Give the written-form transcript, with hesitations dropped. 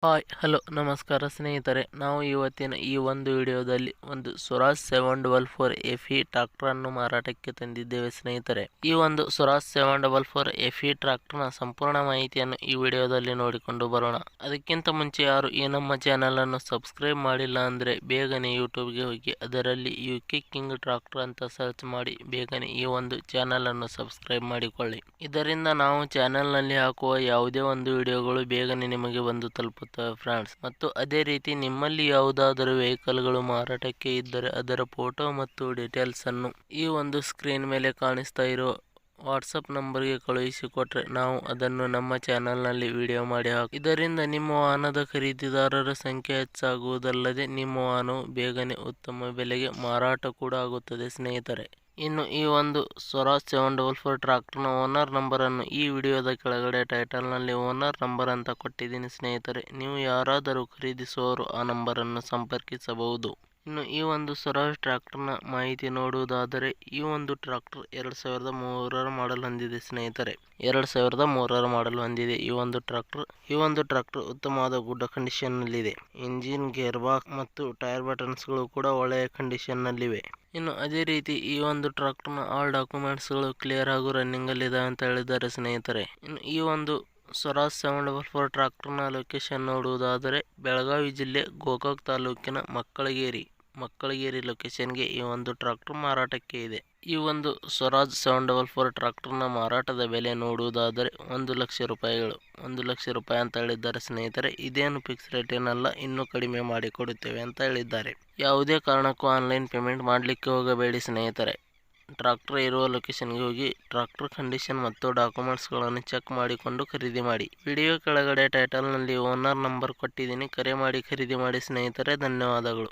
Hello ನಮಸ್ಕಾರ ಸ್ನೇಹಿತರೆ, ನಾವು ಇವತ್ತಿನ ಈ ಒಂದು ವಿಡಿಯೋದಲ್ಲಿ ಒಂದು ಸ್ವರಾಜ್ 744 FE ಟ್ರಾಕ್ಟರ್ ಅನ್ನು ಮಾರಾಟಕ್ಕೆ ತಂದಿದ್ದೇವೆ ಸ್ನೇಹಿತರೆ. ಈ ಒಂದು ಸ್ವರಾಜ್ 744 FE ಟ್ರಾಕ್ಟರ್ನ ಸಂಪೂರ್ಣ ಮಾಹಿತಿಯನ್ನು ಈ ವಿಡಿಯೋದಲ್ಲಿ ನೋಡಿಕೊಂಡು ಬರೋಣ. ಅದಕ್ಕಿಂತ ಮುಂಚೆ ಯಾರು ಈ ನಮ್ಮ ಚಾನೆಲ್ ಅನ್ನು ಸಬ್ಸ್ಕ್ರೈಬ್ ಮಾಡಿಲ್ಲ ಅಂದ್ರೆ ಬೇಗನೆ ಯೂಟ್ಯೂಬ್ಗೆ ಹೋಗಿ ಅದರಲ್ಲಿ UK ಕಿಂಗ್ ಟ್ರಾಕ್ಟರ್ ಅಂತ ಸರ್ಚ್ ಮಾಡಿ ಬೇಗನೆ ಈ ಒಂದು ಚಾನೆಲ್ ಅನ್ನು ಸಬ್ಸ್ಕ್ರೈಬ್ ಮಾಡಿಕೊಳ್ಳಿ. ಇದರಿಂದ ನಾವು ಚಾನೆಲ್ ನಲ್ಲಿ ಹಾಕುವ ಯಾವುದೇ ಒಂದು ವಿಡಿಯೋಗಳು ಬೇಗನೆ ನಿಮಗೆ ಬಂದು ತಲುಪುತ್ತವೆ ಫ್ರೆಂಡ್ಸ್. ಮತ್ತು ಅದೇ ರೀತಿ ನಿಮ್ಮಲ್ಲಿ ಯಾವುದಾದರೂ ವೆಹಿಕಲ್ಗಳು ಮಾರಾಟಕ್ಕೆ ಇದ್ದರೆ ಅದರ ಫೋಟೋ ಮತ್ತು ಡೀಟೇಲ್ಸ್ ಅನ್ನು ಈ ಒಂದು ಸ್ಕ್ರೀನ್ ಮೇಲೆ ಕಾಣಿಸ್ತಾ ಇರೋ ವಾಟ್ಸಪ್ ನಂಬರ್ಗೆ ಕಳುಹಿಸಿಕೊಟ್ರೆ ನಾವು ಅದನ್ನು ನಮ್ಮ ಚಾನೆಲ್ ನಲ್ಲಿ ವಿಡಿಯೋ ಮಾಡಿ ಇದರಿಂದ ನಿಮ್ಮ ವಾಹನದ ಖರೀದಿದಾರರ ಸಂಖ್ಯೆ ಹೆಚ್ಚಾಗುವುದಲ್ಲದೆ ನಿಮ್ಮ ವಾಹನವು ಬೇಗನೆ ಉತ್ತಮ ಬೆಲೆಗೆ ಮಾರಾಟ ಕೂಡ ಆಗುತ್ತದೆ ಸ್ನೇಹಿತರೆ. ಇನ್ನು ಈ ಒಂದು ಸ್ವರಾಜ್ 744 ಟ್ರಾಕ್ಟರ್ನ ಓನರ್ ನಂಬರ್ ಅನ್ನು ಈ ವಿಡಿಯೋದ ಕೆಳಗಡೆ ಟೈಟಲ್ ನಲ್ಲಿ ಓನರ್ ನಂಬರ್ ಅಂತ ಕೊಟ್ಟಿದ್ದೀನಿ ಸ್ನೇಹಿತರೆ. ನೀವು ಯಾರಾದರೂ ಖರೀದಿಸುವವರು ಆ ನಂಬರ್ ಅನ್ನು ಸಂಪರ್ಕಿಸಬಹುದು. ಇನ್ನು ಈ ಒಂದು ಸ್ವರಾಜ್ ಟ್ರಾಕ್ಟರ್ನ ಮಾಹಿತಿ ನೋಡುವುದಾದರೆ ಈ ಒಂದು ಟ್ರಾಕ್ಟರ್ 2003ರ ಮಾಡೆಲ್ ಹೊಂದಿದೆ ಸ್ನೇಹಿತರೆ. 2003ರ ಮಾಡೆಲ್ ಹೊಂದಿದೆ ಈ ಒಂದು ಟ್ರಾಕ್ಟರ್ ಉತ್ತಮವಾದ ಗುಡ್ ಕಂಡೀಷನ್ ನಲ್ಲಿದೆ. ಇಂಜಿನ್, ಗೇರ್ ಬಾಕ್ಸ್ ಮತ್ತು ಟೈರ್ ಬಟನ್ಸ್ ಗಳು ಕೂಡ ಒಳ್ಳೆಯ ಕಂಡೀಷನ್ ನಲ್ಲಿವೆ. ಇನ್ನು ಅದೇ ರೀತಿ ಈ ಒಂದು ಟ್ರಾಕ್ಟರ್ನ ಆಲ್ ಡಾಕ್ಯುಮೆಂಟ್ಸ್ ಗಳು ಕ್ಲಿಯರ್ ಹಾಗೂ ರನ್ನಿಂಗ್ ಅಲ್ಲಿ ಇದೆ ಅಂತ ಹೇಳಿದ್ದಾರೆ ಸ್ನೇಹಿತರೆ. ಇನ್ನು ಈ ಒಂದು ಸ್ವರಾಜ್ 744 ಟ್ರಾಕ್ಟರ್ನ ಲೊಕೇಶನ್ ನೋಡುವುದಾದರೆ ಬೆಳಗಾವಿ ಜಿಲ್ಲೆ ಗೋಕಾಕ್ ತಾಲೂಕಿನ ಮಕ್ಕಳಗೇರಿ ಲೊಕೇಶನ್ಗೆ ಈ ಒಂದು ಟ್ರಾಕ್ಟರ್ ಮಾರಾಟಕ್ಕೆ ಇದೆ. ಈ ಒಂದು ಸ್ವರಾಜ್ 744 ಟ್ರಾಕ್ಟರ್ನ ಮಾರಾಟದ ಬೆಲೆ ನೋಡುವುದಾದರೆ 1,00,000 ರೂಪಾಯಿಗಳು. 1,00,000 ರೂಪಾಯಿ ಅಂತ ಹೇಳಿದ್ದಾರೆ ಸ್ನೇಹಿತರೆ. ಇದೇನು ಫಿಕ್ಸ್ ರೇಟ್ ಏನಲ್ಲ, ಇನ್ನೂ ಕಡಿಮೆ ಮಾಡಿ ಕೊಡುತ್ತೇವೆ ಅಂತ ಹೇಳಿದ್ದಾರೆ. ಯಾವುದೇ ಕಾರಣಕ್ಕೂ ಆನ್ಲೈನ್ ಪೇಮೆಂಟ್ ಮಾಡಲಿಕ್ಕೆ ಹೋಗಬೇಡಿ ಸ್ನೇಹಿತರೆ. ಟ್ರಾಕ್ಟರ್ ಇರುವ ಲೊಕೇಶನ್ಗೆ ಹೋಗಿ ಟ್ರಾಕ್ಟರ್ ಕಂಡೀಷನ್ ಮತ್ತು ಡಾಕ್ಯುಮೆಂಟ್ಸ್ಗಳನ್ನು ಚೆಕ್ ಮಾಡಿಕೊಂಡು ಖರೀದಿ ಮಾಡಿ. ವಿಡಿಯೋ ಕೆಳಗಡೆ ಟೈಟಲ್ನಲ್ಲಿ ಓನರ್ ನಂಬರ್ ಕೊಟ್ಟಿದ್ದೀನಿ, ಕರೆ ಮಾಡಿ ಖರೀದಿ ಮಾಡಿ ಸ್ನೇಹಿತರೆ. ಧನ್ಯವಾದಗಳು.